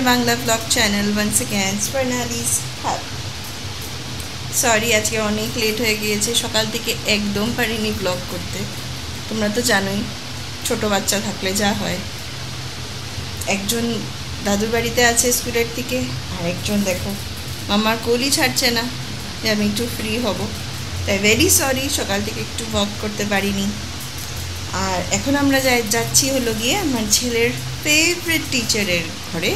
Bangla blog channel once again Swarnali's hub. Sorry আজকে অনেক late হয়ে গিয়েছে, সকাল থেকে একদম পারিনি ব্লগ করতে। তোমরা তো জানোই ছোট বাচ্চা থাকলে যা হয়, একজন দাদুর বাড়িতে আছে স্কুলের থেকে, আর একজন দেখো মামার কোলই ছাড়ছে না যে আমি একটু ফ্রি হব, তাই ভেরি সরি সকাল থেকে একটু ব্লগ করতে পারিনি। আর এখন আমরা যাচ্ছি হলো গিয়ে আমার ছেলের ফেভারিট টিচারের ঘরে,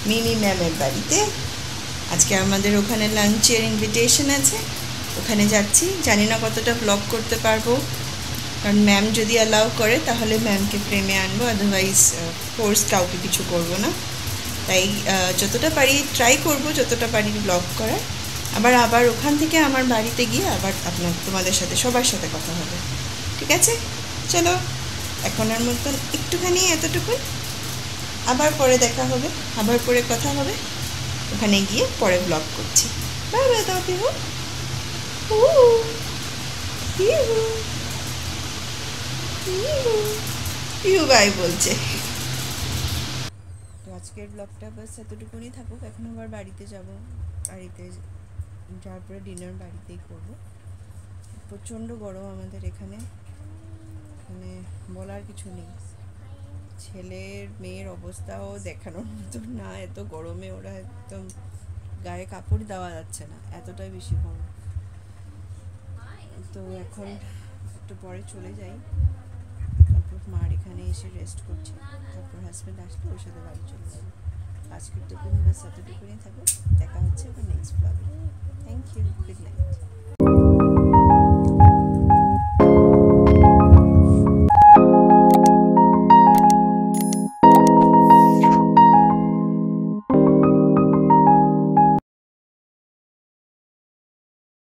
মিমি ম্যামের বাড়িতে। আজকে আমাদের ওখানে লাঞ্চের ইনভিটেশন আছে, ওখানে যাচ্ছি। জানি না কতটা ব্লগ করতে পারবো, কারণ ম্যাম যদি অ্যালাউ করে তাহলে ম্যামকে ফ্রেমে আনবো, আদারওয়াইজ ফোর্স কাউকে কিছু করবো না। তাই যতটা পারি ট্রাই করব, যতটা পারি ব্লগ করার। আবার ওখান থেকে আমার বাড়িতে গিয়ে আবার তোমাদের সাথে সবার সাথে কথা হবে, ঠিক আছে? চলো এখনের মতন একটুখানি এতটুকু, আবার পরে দেখা হবে, আবার পরে কথা হবে। ওখানে গিয়ে পরে ব্লগ করছি। বাই বাই দাও পিহু। পিহু বাই বলছে। তো আজকের ব্লগটা বাস এতটুকুনি থাকুক। এখন আবার বাড়িতে যাব, বাড়িতে যাওয়ার পরে ডিনার বাড়িতেই করব। প্রচণ্ড গরম আমাদের এখানে, মানে বলার কিছু নেই। ছেলের মেয়ের অবস্থাও দেখানোর মতো না, এত গরমে ওরা একদম গায়ে কাপড় দেওয়া যাচ্ছে না, এতটাই বেশি গরম। তো এখন একটু পরে চলে যাই, তারপর মার এখানে এসে রেস্ট করছি, তারপর হাজব্যান্ড আসলে ওর সাথে বাড়ি চলে যাবো। আজকের টুকুন বাস এতটুকুনি থাকুক, দেখা হচ্ছে নেক্সট ব্লগে। Thank you, good night.